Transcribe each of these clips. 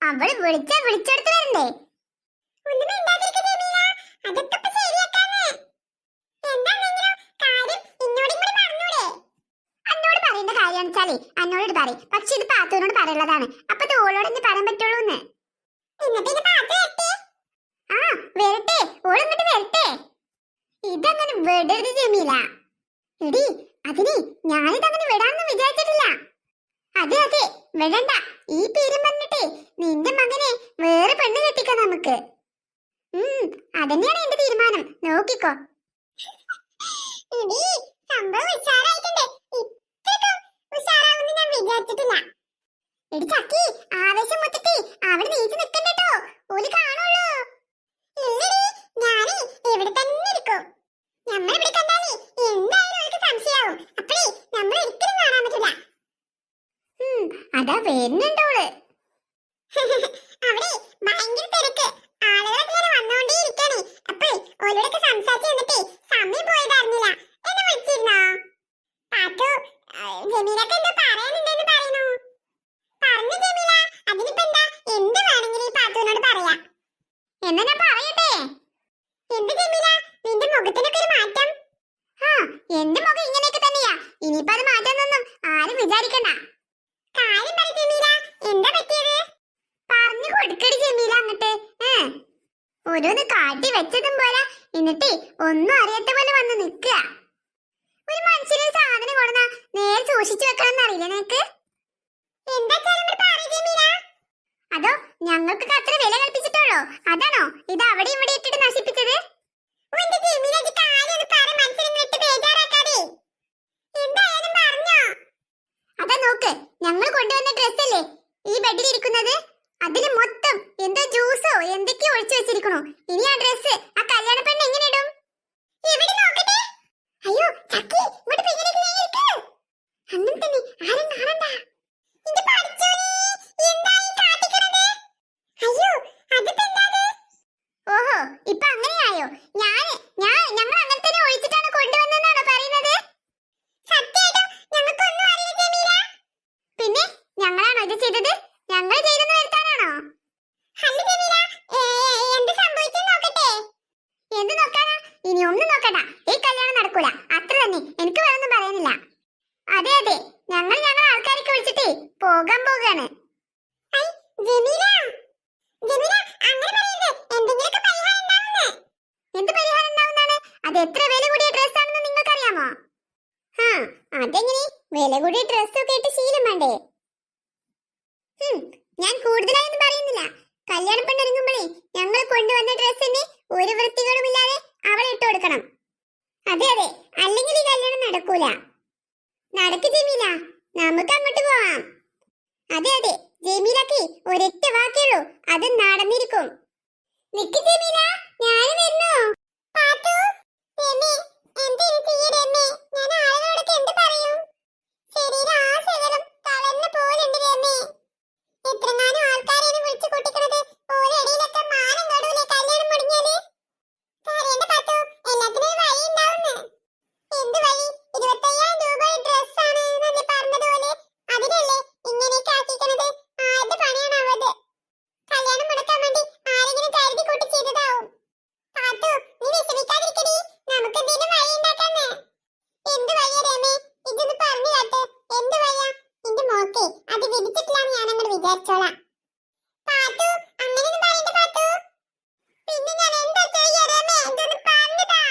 അവള് വിളിച്ചെടുത്ത് വരണ്ടേ? എന്നോട് പറയേണ്ട കാര്യാണെച്ചാലേ എന്നോട് പറയും. പക്ഷെ ഇത് പാത്തുവിനോട് പറയുള്ളതാണ്. അപ്പൊ ഇത് ഓളോട് എന്ത് പറയാൻ പറ്റുള്ളൂന്ന്. ആ വരട്ടെ, ഓളിങ്ങോട്ട് വരട്ടെ. ഇതങ്ങനെ വിടരുത് ജമീല. എടി അതിന് ഞാനിതങ്ങനെ വിടാനൊന്നും വിചാരിച്ചിട്ടില്ല. അതെ അതെ വിടണ്ട. ഈ പേരും പറഞ്ഞിട്ടേ നിന്റെ മകനെ വേറെ പെണ്ണ് കെട്ടിക്കാം നമുക്ക്. അതന്നെയാണ് എന്റെ തീരുമാനം. നോക്കിക്കോ. എടി ചക്കി, ആവേശം മുത്തിട്ട് അവിടെ നീച്ച് നിക്കണ്ടോ. ഓല് കാണുള്ളൂ. ഞാനേ ഇവിടെ തന്നെ ഇരിക്കും. നമ്മളിവിടെ കണ്ടാലേ എന്തായാലും അവർക്ക് സംശയാവും. അപ്പഴേ നമ്മൾ ഒരിക്കലും കാണാൻ പറ്റില്ല. അതാ വരുന്നുണ്ടോള്. അവിടെ ഭയങ്കര തിരക്ക്. ആളുകളൊക്കെ വന്നോണ്ടേ ഇരിക്കാണ്. അപ്പഴേ ഓരോടൊക്കെ സംസാരിച്ച് നിന്നിട്ടേ സമയം പോയതറിഞ്ഞില്ല. എന്നെ വിളിച്ചിരുന്നോ? പാത്തു ജമീലക്ക് എന്താ പറയാനുണ്ടെന്ന് പറയുന്നു. പറഞ്ഞു ജമീല. അതിനിപ്പോ എന്താ, എന്ത് വേണമെങ്കിലും ഈ പാത്തുവിനോട് പറയാം. എന്നാ ഞാൻ പറയട്ടെ? എന്ത് ജമീല, നിന്റെ മുഖത്തിനൊക്കെ ഒരു മാറ്റം? എന്റെ മുഖം ഇങ്ങനെയൊക്കെ തന്നെയാ. ഇനിയിപ്പോ അത് മാറ്റാന്നൊന്നും ആരും വിചാരിക്കണ്ട. കാര്യം പറ ജമീല, എന്താ പറ്റിയത്? പറഞ്ഞു കൊടുക്കടി ജമീല അങ്ങട്ട്. ഓരോന്ന് കാട്ടി വെച്ചതും പോലെ എന്നിട്ടേ ഒന്നും അറിയാത്ത പോലെ വന്ന് നിക്കുക. ഒരു മനുഷ്യന് സാധനം കൊടുന്ന നേരെ സൂക്ഷിച്ചു വെക്കണം അറിയില്ല നിനക്ക്? അതോ ഞങ്ങൾക്ക് അത്ര വില കൽപ്പിച്ചിട്ടുള്ളോ? അതാണോ ഇത് അവിടെ ഇവിടെ ഇട്ടിട്ട് നശിപ്പിച്ചത്? അതാ നോക്ക്, ഞങ്ങൾ കൊണ്ടുവന്ന ഡ്രസ്സല്ലേ ഈ ബെഡിൽ ഇരിക്കുന്നത്. അതില് മൊത്തം എന്തോ ജ്യൂസോ എന്തൊക്കെയോ ഒഴിച്ചു വെച്ചിരിക്കണോ. ഇനി ആ ഡ്രസ്സ് ആ കല്യാണ പെണ്ണ് എങ്ങനെ ഇടും? അയ്യോ ചക്കി, അങ്ങനെ തന്നെ ആരും കാണണ്ട. ഓഹോ, ഇപ്പൊ അങ്ങനെയായോ? ഞങ്ങൾ അങ്ങനെ തന്നെ ഒഴിച്ചിട്ടാണ് കൊണ്ടുവന്നെന്നാണോ പറയുന്നത്? പിന്നെ ഞങ്ങളാണോ ഇത് ചെയ്തത്? ഞങ്ങൾ ചെയ്തെന്ന് വരുത്താനാണോ? എന്ത് നോക്കാനാ? ഇനി ഒന്നും നോക്കണ്ട. ഈ കല്യാണം നടക്കൂല. അത്ര തന്നെ. എനിക്ക് വേറൊന്നും പറയാനില്ല. അതെ അതെ, ഞങ്ങൾ ആൾക്കാരൊക്കെ വിളിച്ചിട്ടേ പോകാൻ പോകാണ്. എന്ത് പരിഹാരം ഉണ്ടാവുന്നതാണ്? അത് എത്ര വില കൂടിയ ഡ്രസ് ആണെന്ന് നിങ്ങൾക്കറിയാമോ? അതെങ്ങനെ? വില കൂടിയ ഡ്രസ്സൊക്കെ ഇട്ട് ശീലം വേണ്ടേ? ഹും, ഞാൻ കൂടുതലായൊന്നും പറയുന്നില്ല. കല്യാണ പെണ്ണിറങ്ങുമ്പോഴേ ഞങ്ങൾ കൊണ്ടുവന്ന ഡ്രസ്സിന് ഒരു വൃത്തികളുമില്ലാതെ അവൾ ഇട്ട് കൊടുക്കണം. അതെ അതെ, അല്ലെങ്കിൽ ഈ കല്യാണം നടക്കൂല. നടക്ക് ജമീല, നമുക്ക് അങ്ങോട്ട് പോവാം. അതെ അതെ, ജമീലക്ക് ഒരൊറ്റ വാക്കേയുള്ളൂ, അത് നടന്നിരിക്കും. നിക്ക് ജമീല, ഞാനും വരുന്നു. പാത്തു, രമേ, എന്തിനു ചെയ്യ രമേ? ഞാൻ ആളുകളോടൊക്കെ എന്ത് പറയും? ശരീരം ആ ശകലം തളർന്നു പോലുണ്ട് രമേ. എത്രങ്ങാനും ആൾക്കാരെയാണ് വിളിച്ചു കൂട്ടിക്കണത്. ഓരടിയിലൊക്കെ മാനം തൊടൂലെ കല്യാണം മുടങ്ങിയാല്. കരയണ്ട പാത്തു, എല്ലാത്തിനും ഒരു വഴി ഉണ്ടാവുന്ന്. എന്ത് വഴി? 25,000 രൂപ ഡ്രസ്സാണ് എന്നല്ലേ പറഞ്ഞതുപോലെ അതിനല്ലേ ഇങ്ങനെയൊക്കെ ആക്കിക്കണത്? ആരുടെ പണിയാണ് അവത്? കല്യാണം മുടക്കാൻ വേണ്ടി ആരെങ്കിലും കരുതി കൂട്ടി ചെയ്തതാവും. പാത്തു, നീ വിഷമിക്കാതിരിക്കടി, നമുക്ക് എന്തെങ്കിലും വഴി ഉണ്ടാക്കാന്ന്. എന്ത് വഴിയാ രമേ? ഇതൊന്ന് പറഞ്ഞു കാട്ട്. എന്ത് വഴിയാ? നിന്റെ മോക്കെ അത് വിധിച്ചിട്ടില്ലാന്ന് ഞാനങ്ങനെ വിചാരിച്ചോളാം. പാത്തു, അങ്ങനെയൊന്നും പറയണ്ട പാത്തു. പിന്നെ ഞാൻ എന്താ ചെയ്യാ രമേ? ഇതൊന്ന് പറഞ്ഞുതാ.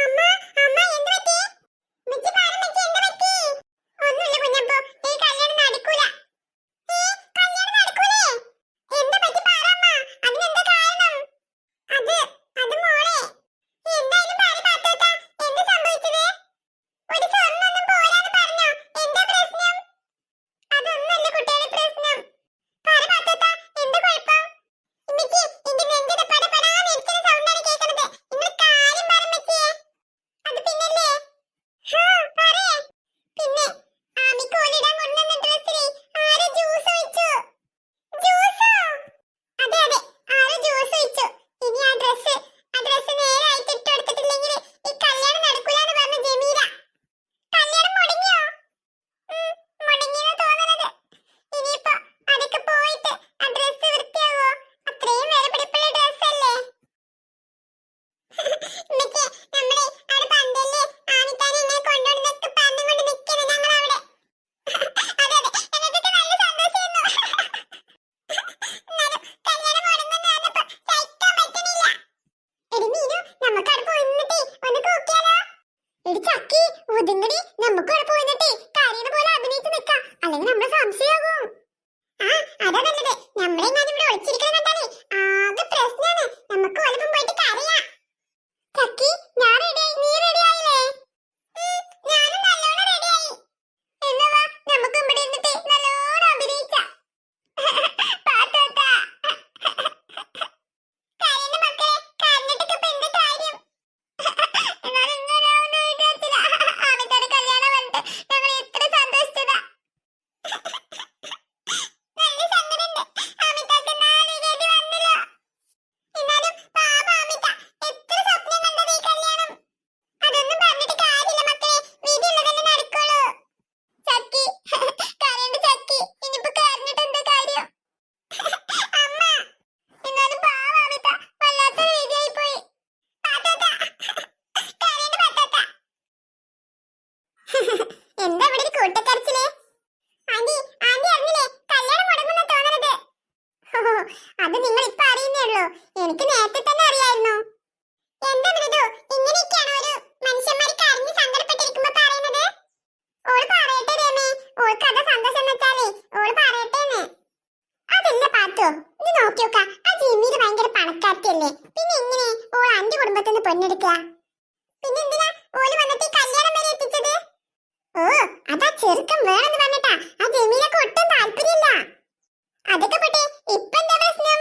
അമ്മ, അമ്മ എന്ത് പറ്റി? മിച്ചി പറ മിച്ചി, എന്ത് പറ്റി? ഒന്നുമില്ല കുഞ്ഞപ്പോ, ഈ കല്യാണം നടക്കൂല. കല്യാണം നടക്കൂലേ? എന്താ പറ്റി പറ അമ്മ, അതിനെന്താ കാരണം? അത് മോളെ, എന്തായാലും പറ പാത്തുത്ത, എന്ത് സംഭവിച്ചത്? ഒരു സ്വർണ്ണൊന്നും പോരാന്ന് പറഞ്ഞോ? എന്താ പ്രശ്നം? അതൊന്നല്ല കുട്ടികളെ പ്രശ്നം. പറ പാത്തുത്ത, എന്താ കുഴപ്പം? മിച്ചി, എന്റെ നെഞ്ചിന് പടപടാന്ന് ഇരിക്കുന്ന സൗണ്ടാണ് കേൾക്കുന്നത്. നിങ്ങൾ കാര്യം പറ മിച്ചിയെ. അത് പിന്നല്ലേ? പറയേ. പിന്നെ ആമിക്ക് ഓലിടാൻ കൊണ്ടുവന്ന ഡ്രസ്സിലെ ആരോ ജ്യൂസ് ഒഴിച്ചു. ജ്യൂസോ? അതെ അതെ, ആരോ ജ്യൂസ് ഒഴിച്ചു. ഇനി ആ ഡ്രസ്സ് നേരായിട്ട് ഇട്ട് കൊടുത്തിട്ടില്ലെങ്കിൽ ഈ കല്യാണം നടക്കൂലെന്ന് പറഞ്ഞ ജമീല. കല്യാണം മുടങ്ങിയോ? മുടങ്ങിയെന്ന് തോന്നണത്. ഇനിയിപ്പോ അതൊക്കെ പോയിട്ട് ആ ഡ്രസ്സ് വൃത്തിയാവോ? അത്രയും വിലപിടിപ്പുള്ള ഡ്രസ്സല്ലേ. ഉമ്മച്ചി, നമ്മളെ അവിടെ പന്തലില് ആമിത്താനെ ഇങ്ങനെ കൊണ്ടുവന്നൊക്കെ പറഞ്ഞുകൊണ്ട് നിൽക്കുന്നു ഞങ്ങൾ അവിടെ. അതെ അതെ, ഞങ്ങൾക്കൊക്കെ നല്ല സന്തോഷമായിരുന്നു. എന്നാലും കല്യാണം മുടങ്ങുമെന്ന് പറഞ്ഞപ്പോ സഹിക്കാൻ പറ്റണില്ല. എടി മീനു, നമുക്ക് അവിടെ പോയി നിന്നിട്ടേ ഒന്ന് കൂക്കിയാലോ? എടി ചക്കി, ഒതുങ്ങടി, നമുക്ക് അവിടെ പോയി നിന്നിട്ടേ കരയണ പോലെ അഭിനയിച്ച് നിൽക്കാം, അല്ലെങ്കിൽ നമ്മളെ സംശയമാകും. ആ, അതാ നല്ലത്. നമ്മളെങ്ങാനും ഇവിടെ ഒളിച്ചിരിക്കണം കണ്ടാലേ ആകെ പ്രശ്നമാണ്. നമുക്ക് ഒലിപ്പം പോയിട്ട് കരയാം. ചക്കി, ഞാൻ റെഡിയായി, നീ റെഡിയായില്ലേ? ഞാനും നല്ലോണം റെഡിയായി. എന്നാ വാ, നമുക്ക് ഇവിടെ ഇരുന്നിട്ട് നല്ലോണം അഭിനയിക്കാം. പാത്തോട്ടാ, കരയണ്ട മക്കളെ, കരഞ്ഞിട്ടൊക്കെ ഇപ്പൊ എന്ത് കാര്യം? എന്നാലും ഇങ്ങനെയാവുമെന്ന് വിചാരിച്ചില്ല. ആമിത്തയുടെ കല്യാണം വന്നിട്ട് ഞങ്ങൾ എത്ര സന്തോഷിച്ചതാ. നല്ല സങ്കടമുണ്ട്, ആമിത്തക്ക് 4 ഗതി വന്നല്ലോ. എന്നാലും പാപ ആമിത്ത, എത്ര സ്വപ്നം കണ്ടത് ഈ കല്യാണം. അതൊന്നും പറഞ്ഞിട്ട് കാര്യമില്ല മക്കളെ, വിധിയുള്ളതല്ലേ നടക്കുള്ളൂ. ചക്കി, കരയണ്ട ചക്കി, ഇനിയിപ്പോ കരഞ്ഞിട്ട് എന്താ കാര്യം? അമ്മ, എന്നാലും പാവ ആമിത്ത, വല്ലാത്തൊരു രീതിയായി പോയി. പാത്തോത്ത, കരയണ്ട പാത്തോത്ത. എന്താ ഇവിടെ ഒരു കൂട്ടക്കരച്ചില്? ആന്റി, ആന്റി അറിഞ്ഞില്ലേ? കല്യാണം മുടങ്ങുന്ന തോന്നണത്. ഹോ, അത് നിങ്ങൾ ഇപ്പൊ അറിയുന്നേ ഉള്ളൂ. എനിക്ക് നേരത്തെ തന്നെ അറിയായിരുന്നു. എന്താ മൃദു, ഇങ്ങനെയൊക്കെയാണോ ഒരു മനുഷ്യന്മാര് കരഞ്ഞ് സങ്കടപ്പെട്ടിരിക്കുമ്പോ പറയുന്നത്? ഓള് പറയട്ടെ രമേ, ഓൾക്ക് അതാ സന്തോഷം എന്ന് വെച്ചാലേ ഓള് പറയട്ടേന്ന്. അതല്ല പാത്തു, ഇത് നോക്കി നോക്ക, ആ ജിമ്മിയില് ഭയങ്കര പണക്കാർക്കല്ലേ, പിന്നെ എങ്ങനെ ഓൾ അന്റെ കുടുംബത്തിൽ നിന്ന് പൊന്നെടുക്കുക? പിന്നെ എന്തിനാ ഓല് വന്നിട്ട് ഈ കല്യാണം വരെ എത്തിച്ചത്? ഓ, അതാ ചെറുക്കം വേണമെന്ന് പറഞ്ഞിട്ടാ ആ ജമീലക്ക് ഒട്ടും താല്പര്യമില്ല. അതൊക്കെ പോട്ടെ, ഇപ്പൊ എന്താ പ്രശ്നം?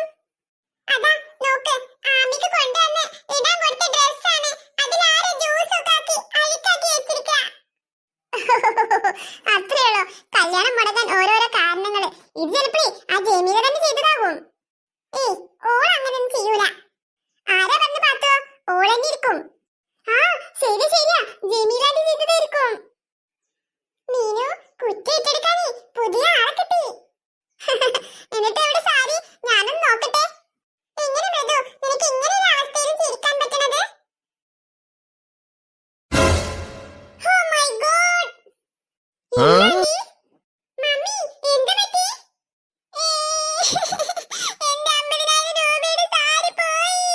അതാ നോക്ക്, ആമിക്ക് കൊണ്ടുവന്ന് ഇടാൻ കൊടുത്ത ഡ്രസ്സാണ്, അതിലാരോ ജ്യൂസ് ഒക്കെ ആക്കി അഴുക്കാക്കി വെച്ചിരിക്ക. അത്രേ ഉള്ളൂ, കല്യാണം മുടങ്ങാൻ ഓരോരോ കാരണങ്ങള്. ഇത് ചിലപ്പോഴേ ആ ജമീല തന്നെ ചെയ്തതാകും. ഏയ്, ഓൾ അങ്ങനെയൊന്നും ചെയ്യൂല. ആരാ പറഞ്ഞു പാത്തോ? ഓളെന്നെ ഇരിക്കും. ആ, ശരിയാ, ജമീലാന്റെ ചെയ്തതായിരിക്കും. മീനു, കുറ്റി ഏറ്റെടുക്കാനേ പുതിയ ആളെ കിട്ടി. എന്നിട്ട് എവിടെ സാരി? ഞാനൊന്ന് നോക്കട്ടെ. എങ്ങനെ മൃദു, നിനക്ക് ഇങ്ങനെ ഒരു അവസ്ഥയിൽ ചിരിക്കാൻ പറ്റണത്? ഓ മൈ ഗോഡ്, മമ്മി, എന്താ പറ്റി? എന്റെ 50,000 രൂപയുടെ സാരി പോയി.